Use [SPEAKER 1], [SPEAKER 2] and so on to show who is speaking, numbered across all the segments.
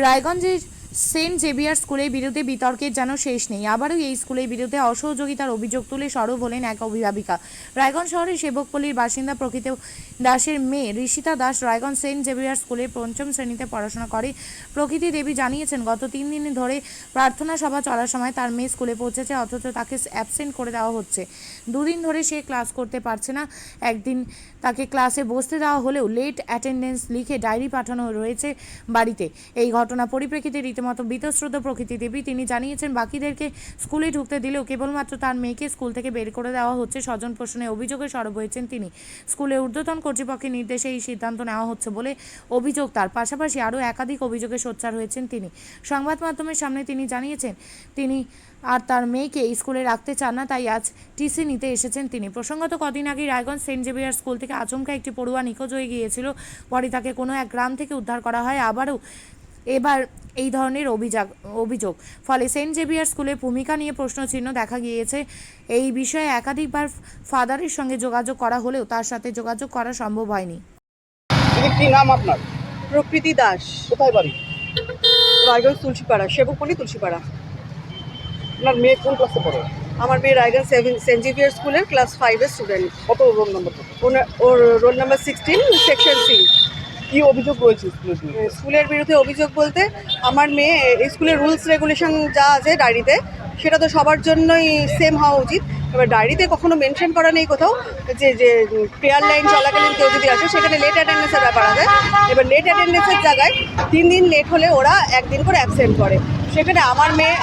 [SPEAKER 1] রায়গঞ্জের Saint Xavier স্কুলের বিরুদ্ধে বিতর্কের যেন শেষ নেই। আবারও এই স্কুলের বিরুদ্ধে অসহযোগিতার অভিযোগ তুলে সরব হলেন এক অভিভাবিকা। রায়গঞ্জ শহরের সেবকপল্লীর বাসিন্দা প্রকৃত দাসের মেয়ে ঋষিতা দাস রায়গঞ্জ সেন্ট জেভিয়ার স্কুলে পঞ্চম শ্রেণীতে পড়াশোনা করে। প্রকৃতি দেবী জানিয়েছেন, গত 3 দিন ধরে প্রার্থনা সভা চলার সময় তার মেয়ে স্কুলে পৌঁছেছে, অথচ তাকে অ্যাবসেন্ট করে দেওয়া হচ্ছে। 2 দিন ধরে সে ক্লাস করতে পারছে না। একদিন তাকে ক্লাসে বসতে দেওয়া হলেও লেট অ্যাটেন্ডেন্স লিখে ডায়েরি পাঠানো রয়েছে বাড়িতে। এই ঘটনা পরিপ্রেক্ষিতে রীতিমতো বীতশ্রদ্ধ প্রকৃতি দেবী। তিনি জানিয়েছেন, বাকিদেরকে স্কুলে ঢুকতে দিলেও কেবলমাত্র তার মেয়েকে স্কুল থেকে বের করে দেওয়া হচ্ছে। স্বজন পোষণে অভিযোগে সরব হয়েছেন তিনি। স্কুলের ঊর্ধ্বতন কর্তৃপক্ষের নির্দেশে এই সিদ্ধান্ত নেওয়া হচ্ছে বলে অভিযোগ তার। পাশাপাশি আরও একাধিক অভিযোগে সোচ্চার হয়েছেন তিনি। সংবাদ মাধ্যমের সামনে তিনি জানিয়েছেন, তিনি আর তার মেয়েকে স্কুলে রাখতে চান না, তাই আজ টিসি নিতে এসেছেন তিনি। প্রসঙ্গত, কদিন আগে রায়গঞ্জ সেন্ট জেভিয়ার স্কুল থেকে আচমকা একটি পড়ুয়া নিখোঁজ হয়ে গিয়েছিল। পরে তাকে কোনো এক গ্রাম থেকে উদ্ধার করা হয়। আবারও এবার এই ধরনের অভিযোগ। ফলে সেন্ট জেভিয়ার স্কুলের ভূমিকা নিয়ে প্রশ্নচিহ্ন দেখা গিয়েছে। এই বিষয়ে একাধিকবার ফাদারের সঙ্গে যোগাযোগ করা হলেও তার সাথে যোগাযোগ করা সম্ভব হয়নি।
[SPEAKER 2] কি নাম আপনার?
[SPEAKER 3] প্রকৃতি দাস।
[SPEAKER 2] কোথায় বাড়ি?
[SPEAKER 3] রায়গঞ্জ তুলসীপাড়া, সেবকপল্লী তুলসীপাড়া।
[SPEAKER 2] আপনার মেয়ে কোন ক্লাসে পড়ে?
[SPEAKER 3] আমার মেয়ে রায়গঞ্জ সেন্ট জেভিয়ার স্কুলের ক্লাস 5-এর স্টুডেন্ট।
[SPEAKER 2] কত রোল নম্বর?
[SPEAKER 3] ওর রোল নাম্বার 16, সেকশন সি।
[SPEAKER 2] কি অভিযোগ রয়েছে
[SPEAKER 3] স্কুলের বিরুদ্ধে অভিযোগ বলতে, আমার মেয়ে স্কুলের রুলস রেগুলেশন যা আছে ডায়েরিতে, সেটা তো সবার জন্যই সেম হওয়া উচিত। এবার ডায়েরিতে কখনো মেনশন করা নেই কোথাও যে প্রেয়ার লাইন চলাকালীন কেউ যদি আসে, সেখানে লেট অ্যাটেন্ডেন্সের ব্যাপার আছে। এবার লেট অ্যাটেন্ডেন্সের জায়গায় 3 দিন লেট হলে ওরা 1 দিন করে অ্যাবসেন্ট করে। সেখানে আমার মেয়ে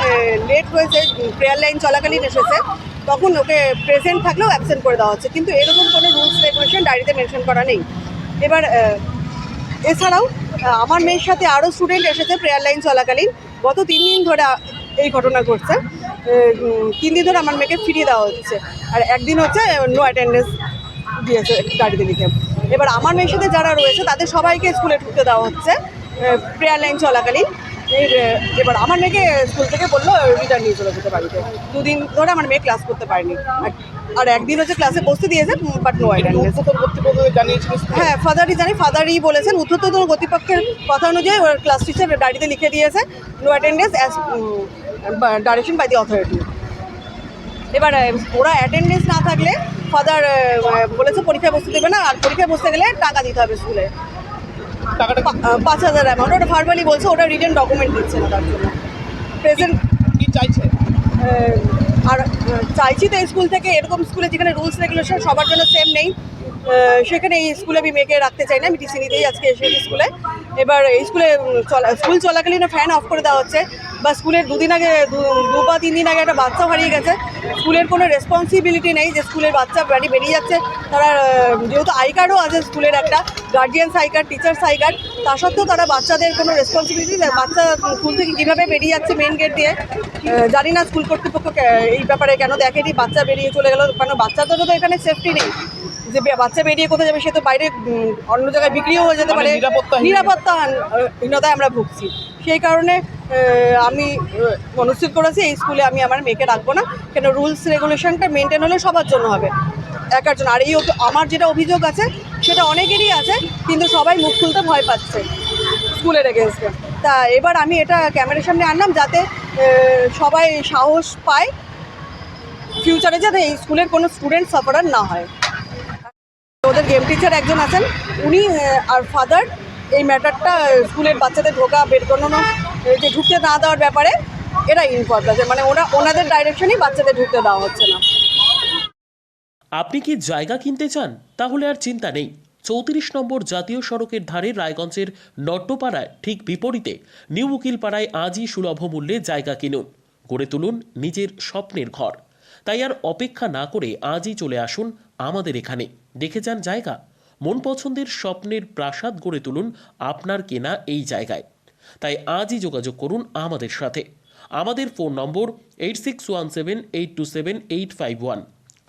[SPEAKER 3] লেট হয়েছে, প্রেয়ার লাইন চলাকালীন এসেছে, তখন ওকে প্রেজেন্ট থাকলেও অ্যাবসেন্ট করে দেওয়া হচ্ছে। কিন্তু এরকম কোনো রুলস রেগুলেশন ডায়েরিতে মেনশন করা নেই। এবার এছাড়াও আমার মেয়ের সাথে আরও স্টুডেন্ট এসেছে প্রেয়ার লাইন চলাকালীন। গত 3 দিন ধরে এই ঘটনা ঘটছে। 3 দিন ধরে আমার মেয়েকে ফিরিয়ে দেওয়া হচ্ছে, আর একদিন হচ্ছে নো অ্যাটেন্ডেন্স দিয়েছে গাড়িতে লিখে। এবার আমার মেয়ের সাথে যারা রয়েছে তাদের সবাইকে স্কুলে ঢুকতে দেওয়া হচ্ছে প্রেয়ার লাইন চলাকালীন। এবার আমার মেয়েকে স্কুল থেকে বললো রিটার্ন নিয়ে চলে যেতে বাড়িতে। 2 দিন ধরে আমার মেয়ে ক্লাস করতে পারেনি, আর একদিন হচ্ছে ক্লাসে বসতে দিয়েছে, বাট নো অ্যাটেন্ডেন্স। হ্যাঁ, ফাদারই বলেছেন, ঊর্ধ্বতন কর্তৃপক্ষের কথা অনুযায়ী ওর ক্লাস টিচার ডায়েরিতে লিখে দিয়েছে no attendance as direction by the authority. এবার ওরা অ্যাটেন্ডেন্স না থাকলে ফাদার বলেছে পরীক্ষায় বসতে দেবে না, আর পরীক্ষায় বসতে গেলে টাকা দিতে হবে স্কুলে, 5,000 অ্যামাউন্ট। ওটা ভার্বালি বলছে, ওটা রিটেন ডকুমেন্ট দিচ্ছে না তার জন্য। প্রেজেন্ট
[SPEAKER 2] কি চাইছে?
[SPEAKER 3] আর চাইছি তো এই স্কুল থেকে, এরকম স্কুলে যেখানে রুলস রেগুলেশন সবার জন্য সেম নেই, সেখানে এই স্কুলে আমি মেয়েকে রাখতে চাই না। আমি টিসি নিতেই আজকে এসেছি স্কুলে। এবার এই স্কুল চলাকালীন ফ্যান অফ করে দেওয়া হচ্ছে, বা স্কুলের 2 বা 3 দিন আগে একটা বাচ্চাও হারিয়ে গেছে। স্কুলের কোনো রেসপন্সিবিলিটি নেই যে স্কুলের বাচ্চা বাড়ি বেরিয়ে যাচ্ছে। তারা যেহেতু আই কার্ডও আছে স্কুলের, একটা guardians I card, teachers I card, তা সত্ত্বেও তারা বাচ্চাদের কোনো রেসপন্সিবিলিটি নেই। বাচ্চা স্কুল থেকে কীভাবে বেরিয়ে যাচ্ছে মেন গেট দিয়ে, জানি না স্কুল কর্তৃপক্ষ এই ব্যাপারে কেন দেখেনি। বাচ্চা বেরিয়ে চলে গেল, কারণ বাচ্চাদেরও তো এখানে সেফটি নেই, যে বাচ্চা বেরিয়ে কোথায় যাবে, সে তো বাইরে অন্য জায়গায় বিক্রিও হয়ে যেতে পারে। নিরাপত্তাহীনতায় আমরা ভুগছি। সেই কারণে আমি মনস্থির করেছি এই স্কুলে আমি আমার মেয়েকে রাখবো না। কেন, রুলস রেগুলেশনটা মেনটেন হলে সবার জন্য হবে, একার জন্য। আর এই আমার যেটা অভিযোগ আছে সেটা অনেকেরই আছে, কিন্তু সবাই মুখ খুলতে ভয় পাচ্ছে স্কুলের এগেনস্টে। তা এবার আমি এটা ক্যামেরার সামনে আনলাম, যাতে সবাই সাহস পায় ফিউচারে, যাতে এই স্কুলের কোনো স্টুডেন্ট সাফারার না হয়। ওদের গেম টিচার একজন আছেন, উনি আর ফাদার এই ম্যাটারটা স্কুলের বাচ্চাদের ঢোকা বের করানো, যে ঢুকতে না দেওয়ার ব্যাপারে এরা ইনভলভ আছে। মানে ওনাদের ডাইরেকশনই বাচ্চাদের ঢুকতে দেওয়া হচ্ছে না।
[SPEAKER 4] আপনি কি জায়গা কিনতে চান? তাহলে আর চিন্তা নেই। 34 নম্বর জাতীয় সড়কের ধারে রায়গঞ্জের নট্টপাড়ায় ঠিক বিপরীতে নিউ উকিলপাড়ায় আজই সুলভ মূল্যে জায়গা কিনুন, গড়ে তুলুন নিজের স্বপ্নের ঘর। তাই আর অপেক্ষা না করে আজই চলে আসুন আমাদের এখানে, দেখে যান জায়গা। মন পছন্দের স্বপ্নের প্রাসাদ গড়ে তুলুন আপনার কেনা এই জায়গায়। তাই আজই যোগাযোগ করুন আমাদের সাথে। আমাদের ফোন নম্বর 8617827851,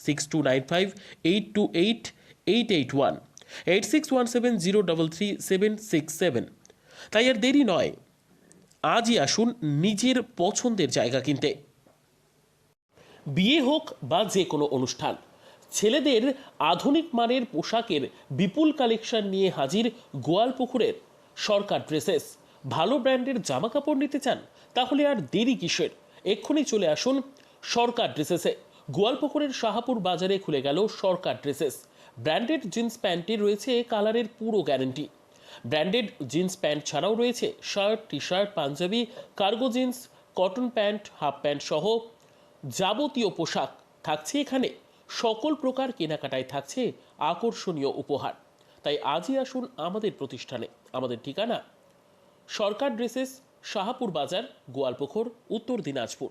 [SPEAKER 4] 6295828881, 8617033767। তাই আর দেরি নয়, আজই আসুন নিজের পছন্দের জায়গা কিনতে। বিয়ে হোক বা যে কোনো অনুষ্ঠান, ছেলেদের আধুনিক মানের পোশাকের বিপুল কালেকশন নিয়ে হাজির গোয়ালপুকুরের সরকার ড্রেসেস। ভালো ব্র্যান্ডের জামা কাপড় নিতে চান তাহলে আর দেরি কিসের? এক্ষুনি চলে আসুন সরকার ড্রেসেসে। গোয়ালপুকুরের শাহাপুর বাজারে খুলে গেল সরকার ড্রেসেস। ব্র্যান্ডেড জিন্স প্যান্টে রয়েছে কালারের পুরো গ্যারান্টি। ব্র্যান্ডেড জিন্স প্যান্ট ছাড়াও রয়েছে shirt, T shirt, panjabi, cargo jeans, cotton pant, half pant সহ যাবতীয় পোশাক থাকছে এখানে। সকল প্রকার কেনাকাটায় থাকছে আকর্ষণীয় উপহার। তাই আজই আসুন আমাদের প্রতিষ্ঠানে। আমাদের ঠিকানা সরকার ড্রেসেস, শাহাপুর বাজার, গোয়ালপুকুর, উত্তর দিনাজপুর।